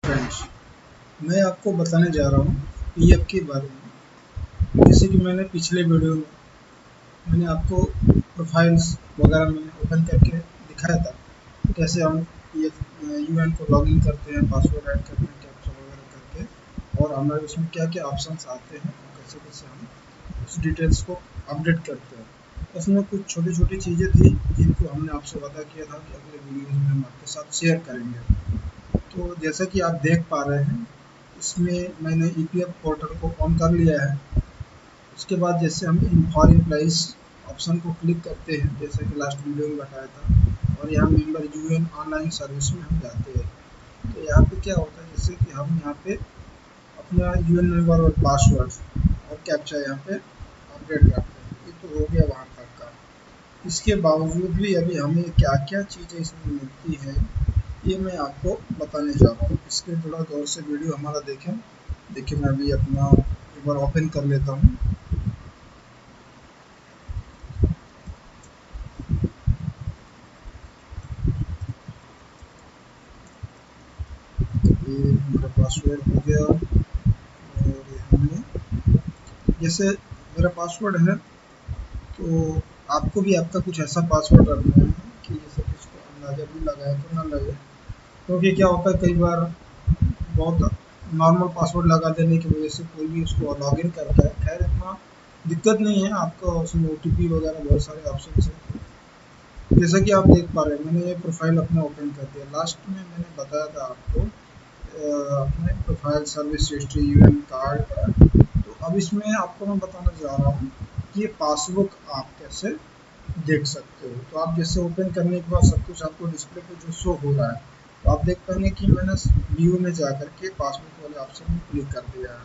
Friends, मैं आपको बताने जा रहा हूँ पीएफ के बारे में। जैसे कि मैंने पिछले वीडियो में मैंने आपको प्रोफाइल्स वगैरह मैंने ओपन करके दिखाया था, कैसे हम पीएफ यूएन को लॉगिन करते हैं, पासवर्ड ऐड करते हैं, कैप्चा वगैरह करके, और हमारे उसमें क्या क्या ऑप्शंस आते हैं और कैसे कैसे हम उस डिटेल्स को अपडेट करते हैं। उसमें कुछ छोटी छोटी चीज़ें थी जिनको हमने आपसे वादा किया था कि अगले वीडियोज़ में हम आपके साथ शेयर करेंगे। तो जैसा कि आप देख पा रहे हैं, इसमें मैंने ईपीएफ पोर्टल को ऑन कर लिया है। उसके बाद जैसे हम इन फॉर एम्प्लॉइज ऑप्शन को क्लिक करते हैं, जैसा कि लास्ट वीडियो में बताया था, और यहाँ मेंबर यूएन ऑनलाइन सर्विस में हम जाते हैं। तो यहाँ पे क्या होता है, जैसे कि हम यहाँ पे अपना यूएन मेंबर और पासवर्ड और कैप्चा यहाँ पे अपडेट करते हैं। ये तो हो गया वहाँ तक का। इसके बावजूद भी अभी हमें क्या क्या चीज़ें इसमें मिलती है, ये मैं आपको बताने जा रहा हूँ। इसके थोड़ा गौर से वीडियो हमारा देखें। देखिए, मैं अभी अपना एक बार ओपन कर लेता हूँ। ये मेरा पासवर्ड हो गया, और हमने जैसे मेरा पासवर्ड है, तो आपको भी आपका कुछ ऐसा पासवर्ड रखना है कि जैसे किसको अंदाज़ा भी लगाए तो ना लगे। क्योंकि क्या होता है, कई बार बहुत नॉर्मल पासवर्ड लगा देने की वजह से कोई भी उसको लॉगिन करता है। खैर, इतना दिक्कत नहीं है, आपका उसमें ओटीपी वगैरह बहुत सारे ऑप्शन है। जैसा कि आप देख पा रहे हैं, मैंने ये प्रोफाइल अपना ओपन कर दिया। लास्ट में मैंने बताया था आपको अपने profile service history UN card. तो अब इसमें आपको मैं बताने जा रहा हूँ कि ये पासबुक आप कैसे देख सकते हो। तो आप जैसे ओपन करने के बाद सब कुछ आपको डिस्प्ले पे जो शो हो रहा है, तो आप देख पाएंगे कि मैंने व्यू में जाकर के पासबुक वाले ऑप्शन में क्लिक कर दिया है,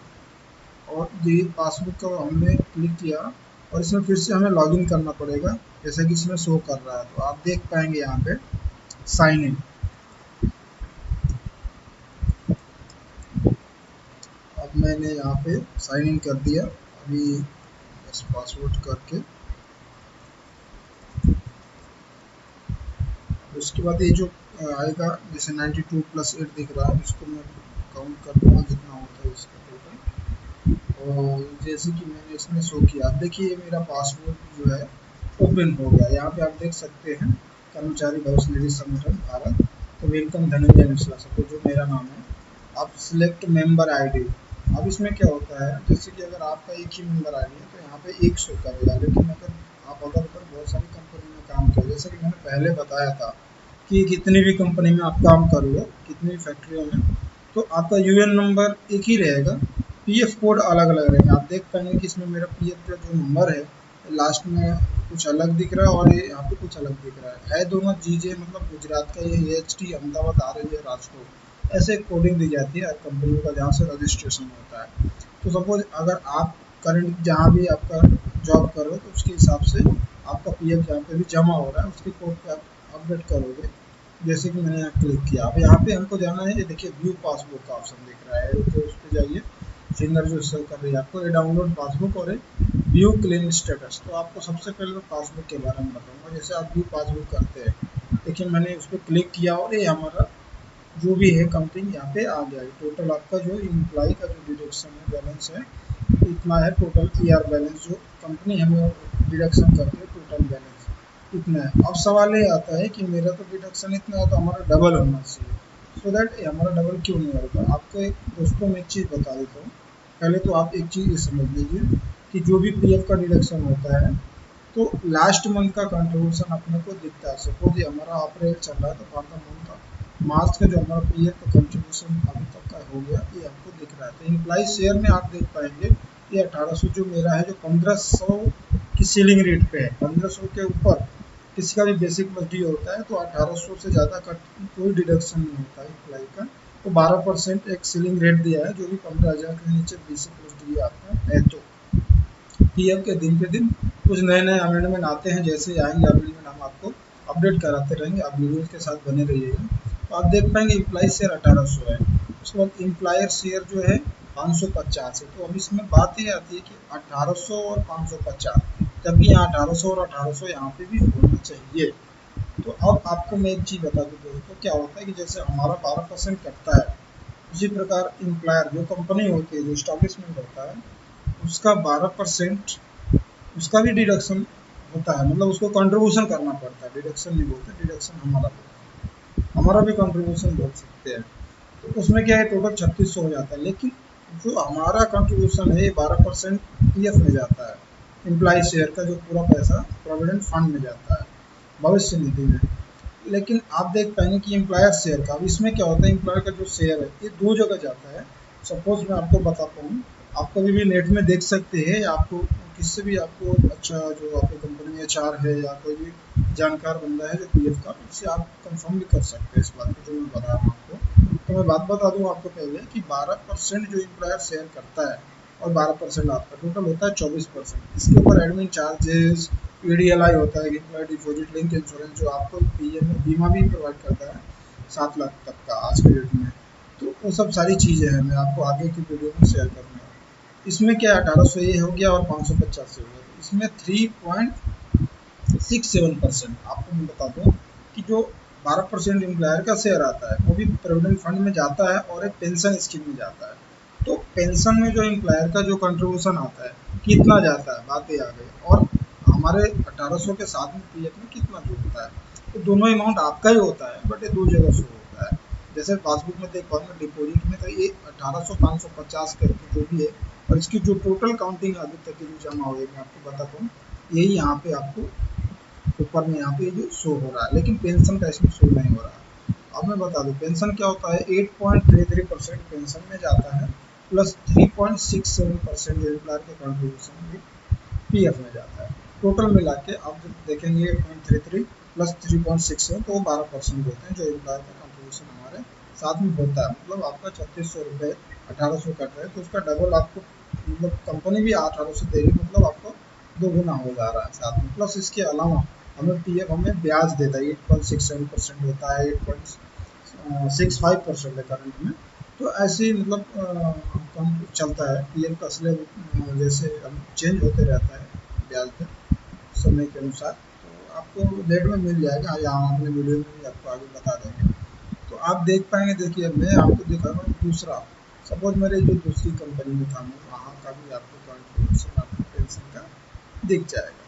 और ये पासबुक का हमने क्लिक किया, और इसमें फिर से हमें लॉगिन करना पड़ेगा, जैसा कि इसमें शो कर रहा है। तो आप देख पाएंगे यहाँ पे साइन इन। अब मैंने यहाँ पे साइन इन कर दिया। अभी बस पासवर्ड करके उसके बाद ये जो आएगा, जैसे 92+8 दिख रहा है, इसको मैं काउंट कर दूँगा जितना होता है इसका टोटल। और जैसे कि मैंने इसमें शो किया, अब देखिए मेरा पासवर्ड जो है ओपन हो गया। यहाँ पे आप देख सकते हैं कर्मचारी भविष्य निधि संगठन भारत, तो वेलकम धनंजय मिश्रा सबको, जो मेरा नाम है। आप सिलेक्ट मेंबर आईडी। अब इसमें क्या होता है, जैसे कि अगर आपका एक ही मेंबर आईडी है तो यहाँ पे एक शो करेगा, लेकिन अगर आप अगर बहुत सारी कंपनी में काम किया, जैसे कि मैंने पहले बताया था कि कितनी भी कंपनी में आप काम कर लो, कितनी भी फैक्ट्रियों में, तो आपका यूएन नंबर एक ही रहेगा, पीएफ कोड अलग अलग रहेगा। आप देख पाएंगे कि इसमें मेरा पीएफ का जो नंबर है लास्ट में कुछ अलग दिख रहा है, और ये यहाँ पे कुछ अलग दिख रहा है दोनों चीज़ें, मतलब गुजरात का ये एचटी अहमदाबाद आ रही है राजकोट, ऐसे कोडिंग दी जाती है कंपनियों का जहाँ से रजिस्ट्रेशन होता है। तो सपोज अगर आप करंट जहाँ भी आपका जॉब कर रहे हो, तो उसके हिसाब से आपका पीएफ जहाँ पे भी जमा हो रहा है उसके कोड पे आप अपडेट करोगे। जैसे कि मैंने यहाँ क्लिक किया, अब यहाँ पे हमको जाना है, ये देखिए व्यू पासबुक का ऑप्शन दिख रहा है, तो उस पर जाइए। फिंगर जो शो कर रही है आपको, ये डाउनलोड पासबुक और व्यू क्लेम स्टेटस। तो आपको सबसे पहले तो पासबुक के बारे में बताऊंगा। जैसे आप व्यू पासबुक करते हैं, देखिए मैंने उस पर क्लिक किया, और ये हमारा जो भी है काउंटिंग यहाँ पे आ गया है। टोटल आपका जो इम्प्लाई का जो डिडक्शन है, बैलेंस है, इतना है टोटल ईआर बैलेंस, जो कंपनी हमें डिडक्शन करती है, टोटल बैलेंस इतना है। अब सवाल ये आता है कि मेरा तो डिडक्शन इतना है, तो हमारा डबल होना चाहिए। सो दैट हमारा डबल क्यों नहीं होगा, आपको एक दोस्तों में एक चीज़ बता देता हूँ। पहले तो आप एक चीज़ समझ लीजिए कि जो भी पीएफ का डिडक्शन होता है, तो लास्ट मंथ का कंट्रीब्यूशन अपने को दिखता है। सपोज ये हमारा अप्रैल चल रहा है, तो फॉर द मंथ का मार्च का जो हमारा पीएफ का कंट्रीब्यूशन अभी तक का हो गया, ये आपको दिख रहा है। तो इम्प्लाई शेयर में आप देख पाएंगे ये 1800 जो मेरा है, जो 1500 की सीलिंग रेट पे है, 1500 के ऊपर किसी का भी बेसिक प्लस डी होता है, तो 1800 से ज़्यादा का कोई डिडक्शन नहीं होता है इम्प्लाई का। तो 12% एक सीलिंग रेट दिया है, जो भी 15,000 के नीचे बेसिक प्लस डी आता है। तो पीएफ के दिन पे दिन कुछ नए नए अमेंडमेंट आते हैं, जैसे आएंगे अमेंडमेंट हम आपको अपडेट कराते रहेंगे, आप वीडियोज के साथ बने रहिएगा। तो आप देख पाएंगे इम्प्लाई शेयर 1800 है। उसके बाद इम्प्लायर शेयर जो है 550 है। तो अब इसमें बात ये आती है कि 1800 और 550, जबकि यहाँ 1800 और 1800 यहाँ पे भी होना चाहिए। तो अब आपको मैं एक चीज़ बता दूँ दोस्तों, क्या होता है कि जैसे हमारा 12% कटता है, इसी प्रकार एम्प्लॉयर जो कंपनी होती है, जो स्टैब्लिशमेंट होता है, उसका 12% उसका भी डिडक्शन होता है, मतलब उसको कंट्रीब्यूशन करना पड़ता है, डिडक्शन नहीं बोलते, डिडक्शन हमारा बोलते हैं, हमारा भी कंट्रीब्यूशन बोल सकते हैं। तो उसमें क्या है, टोटल 3600 हो जाता है, लेकिन जो हमारा कंट्रीब्यूशन है 12% पीएफ में जाता है, एम्प्लॉय शेयर का जो पूरा पैसा प्रोविडेंट फंड में जाता है, भविष्य निधि में। लेकिन आप देख पाएंगे कि एम्प्लॉयर शेयर का, अब इसमें क्या होता है, एम्प्लॉयर का जो शेयर है ये दो जगह जाता है। सपोज मैं आपको बताता हूँ, आप कभी भी नेट में देख सकते हैं, आपको किससे भी आपको अच्छा जो आपकी कंपनी में एचआर है या कोई भी जानकार बंदा है जो पीएफ का, उससे आप कंफर्म भी कर सकते हैं इस बात को जो मैं बता रहा हूँ आपको। तो मैं बात बता दूँ आपको पहले कि 12% जो एम्प्लॉयर शेयर करता है और 12% आपका, टोटल होता है 24%। इसके ऊपर एडमिन चार्जेस, पीडीएलआई होता है, एम्प्लॉय डिपॉजिट लिंक इंश्योरेंस, जो आपको पीएम बीमा भी प्रोवाइड करता है 7 लाख तक का आज के डेट में। तो वो सब सारी चीज़ें हैं, मैं आपको आगे की वीडियो में शेयर करूँगा। इसमें क्या 1800 ये हो गया और 550 हो गया, तो इसमें 3.67% आपको मैं बता दूँ कि जो 12% एम्प्लॉयर का शेयर आता है वो भी प्रोविडेंट फंड में जाता है और एक पेंशन स्कीम में जाता है। तो पेंशन में जो एम्प्लॉयर का जो कंट्रीब्यूशन आता है कितना जाता है, बात ये आ गई, और हमारे 1800 के साथ में पीएफ में कितना जुड़ता है, तो दोनों अमाउंट आपका ही होता है, बट ये दो जगह से होता है। जैसे पासबुक में देख पाऊंगा डिपॉजिट में, तो ये 1800 550 करके जो भी है, और इसकी जो टोटल काउंटिंग अभी तक की जो जमा हुई मैं आपको बताता हूँ, यही यहाँ पे आपको ऊपर में यहाँ पे जो शो हो रहा है, लेकिन पेंशन का इसमें शो नहीं हो रहा है। अब मैं बता दूं पेंशन क्या होता है, 8.33% पेंशन में जाता है, प्लस 3.67% जो एम्प्लॉयर के कंट्रीब्यूशन भी पीएफ में जाता है। टोटल मिला के आप जब देखेंगे 8.33 प्लस 3.67, तो वो 12% होते हैं जो एम्प्लॉयर का कंट्रीब्यूशन हमारे साथ में होता है। मतलब आपका 3600 रुपये 1800 कट रहे हैं, तो उसका डबल आपको, मतलब कंपनी भी 1800 देगी, मतलब आपको दोगुना हो जा रहा है साथ में। प्लस इसके अलावा हमें पीएफ हमें ब्याज देता है, 8.67% होता है, 8.65% है करंट में। तो ऐसे ही मतलब कम चलता है पीएफ का स्लैब, जैसे अब चेंज होते रहता है ब्याज दर समय के अनुसार। तो आपको नेट में मिल जाएगा, यहाँ अपने वीडियो में भी आपको आगे बता देंगे, तो आप देख पाएंगे। देखिए मैं आपको दिखा रहा हूँ दूसरा, सपोज मेरे जो दूसरी कंपनी में था, मैं वहाँ का भी आपको कंट्रीब्यूशन आपको पेंशन का दिख जाएगा।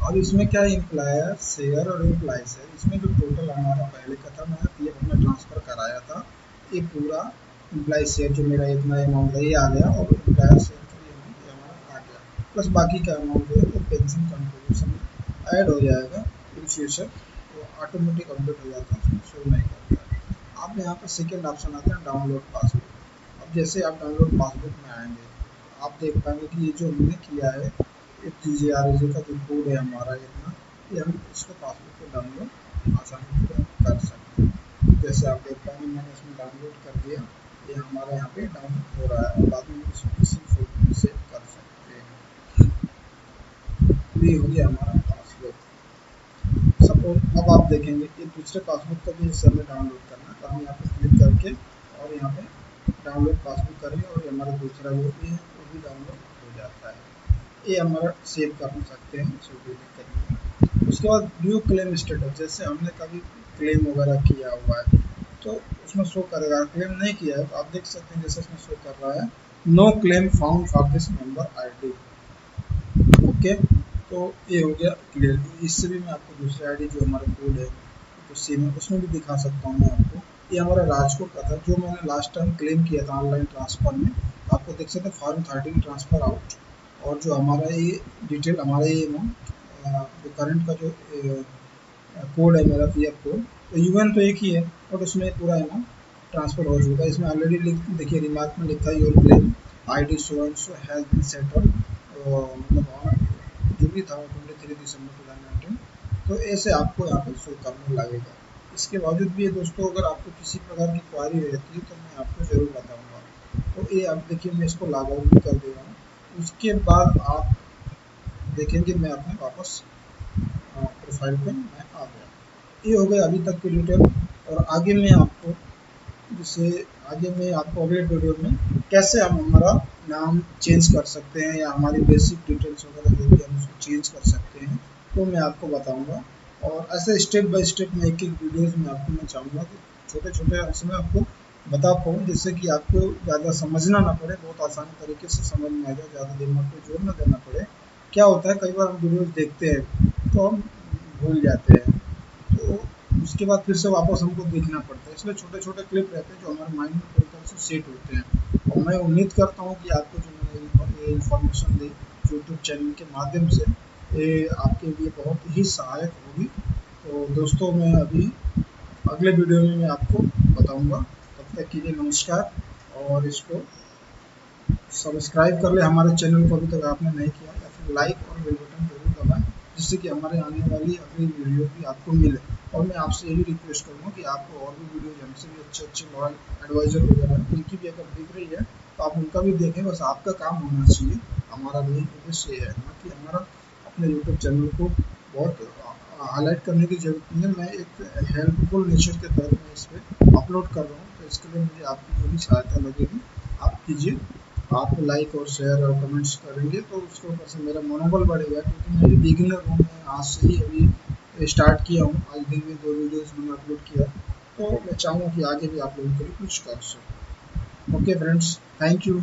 और इसमें क्या एम्प्लॉयर शेयर और एम्प्लॉइज है, इसमें जो टोटल हमारा पहले का था, मैं ये हमने ट्रांसफ़र कराया था, ये पूरा एम्प्लॉय शेयर जो मेरा इतना अमाउंट है ये आ गया, और एम्प्लॉयर शेयर का ये अमाउंट ये हमारा आ गया, प्लस बाकी का अमाउंट जो है वो पेंशन कंट्रीब्यूशन में ऐड हो जाएगा इन फ्यूचर, तो ऑटोमेटिक अपडेट हो जाता है, उसमें शो नहीं करता है। आप यहाँ पर सेकेंड ऑप्शन आता है डाउनलोड पासबुक। अब जैसे आप डाउनलोड पासबुक में आएंगे, आप देख पाएंगे कि ये जो हमने किया है, TGRAG का जो कोड है हमारा इतना, ये हम इसको पासबुक को डाउनलोड आसानी से कर सकते हैं। जैसे आप देख पाएंगे मैंने इसमें डाउनलोड कर दिया, ये हमारा यहाँ पे डाउनलोड हो रहा है, बाद में इसको किसी फोल्डर में सेव कर सकते हैं। ये हो गया हमारा पासबुक। सपोज अब आप देखेंगे कि दूसरे पासबुक को भी इस समय डाउनलोड करना है, तो हम यहाँ पे क्लिक करके और यहाँ पे डाउनलोड पासबुक करेंगे, और हमारा दूसरा जो भी है वो भी डाउनलोड हो जाता है। ये हमारा सेव कर सकते हैं, इसको डिलीट करेंगे। उसके बाद व्यू क्लेम स्टेटस, जैसे हमने कभी क्लेम वगैरह किया हुआ है तो उसमें शो करेगा, क्लेम नहीं किया है तो आप देख सकते हैं जैसे इसमें शो कर रहा है no claim found for this member ID. Okay, तो ये हो गया क्लियर। इससे भी मैं आपको दूसरे आईडी जो हमारा कोड है तो सेम है, उसमें भी दिखा सकता हूँ मैं आपको। ये हमारा राजकोट का था जो मैंने लास्ट टाइम क्लेम किया था ऑनलाइन ट्रांसफर में, आपको देख सकते हैं फॉर्म 13 ट्रांसफर आउट, और जो हमारा ये डिटेल हमारा ये जो करंट का जो कोड है मेरा पीएफ कोड, तो यूएन तो एक ही है, बट उसमें पूरा अमाउंट ट्रांसफर हो चुका है। इसमें ऑलरेडी देखिए रिमार्क में लिखा है your claim ID so and so has been settled, मतलब जो भी था 23 दिसंबर 2019, तो ऐसे आपको यहाँ पर शो करने लगेगा। इसके बावजूद भी दोस्तों अगर आपको किसी प्रकार की क्वारी रहती है तो मैं आपको ज़रूर बताऊँगा। तो ये आप देखिए मैं इसको लॉग आउट भी कर दे रहा हूँ, उसके बाद आप देखेंगे मैं अपने वापस प्रोफाइल पे मैं आ गया। ये हो गया अभी तक की डिटेल, और आगे मैं आपको अगले वीडियो में कैसे हम हमारा नाम चेंज कर सकते हैं या हमारी बेसिक डिटेल्स वगैरह जो भी हम उसको चेंज कर सकते हैं, तो मैं आपको बताऊंगा। और ऐसे स्टेप बाय स्टेप मैं एक एक वीडियोज़ में आपको मैं चाहूँगा कि छोटे छोटे उसमें आपको बता पाऊँ, जिससे कि आपको ज़्यादा समझना ना पड़े, बहुत आसानी तरीके से समझ में आ जाए, ज़्यादा दिमाग पे जोर ना देना पड़े। क्या होता है कई बार हम वीडियोज़ देखते हैं तो हम भूल जाते हैं, तो उसके बाद फिर से वापस हमको देखना पड़ता है, इसलिए छोटे-छोटे क्लिप रहते हैं जो हमारे माइंड में पूरी तरह से सेट होते हैं। और मैं उम्मीद करता हूँ कि आपको जो मैंने ये इन्फॉर्मेशन दी यूट्यूब चैनल के माध्यम से, ये आपके लिए बहुत ही सहायक होगी। तो दोस्तों, मैं अभी अगले वीडियो में मैं आपको बताऊँगा। तब तक के लिए नमस्कार, और इसको सब्सक्राइब कर ले हमारे चैनल को अभी तक आपने नहीं किया, या फिर लाइक और बेल बटन जरूर दबाएं, जिससे कि हमारे आने वाली अगली वीडियो भी आपको मिले। और मैं आपसे यही रिक्वेस्ट करूँगा कि आपको और भी वीडियो हमसे भी अच्छे अच्छे लॉयल एडवाइजर वगैरह उनकी भी अगर दिख रही है तो आप उनका भी देखें, बस आपका काम होना चाहिए। हमारा मेन उद्देश्य ये है ना कि हमारा अपने यूट्यूब चैनल को बहुत हाईलाइट करने की जरूरत नहीं है। मैं एक हेल्पफुल नेचर के तहत मैं इस पर अपलोड कर रहा हूँ, तो इसके लिए मुझे आपकी जो भी सहायता लगेगी आप कीजिए। आप लाइक और शेयर और कमेंट्स करेंगे तो उसके ऊपर से मेरा मनोबल बढ़ेगा, क्योंकि मैं भी बिगिनर हूँ, मैं आज से ही अभी स्टार्ट किया हूँ, आज दिन में 2 वीडियोज़ मैंने अपलोड किया, तो मैं चाहूँगा कि आगे भी आप लोगों के लिए कुछ कर सकूँ। Okay friends, thank you.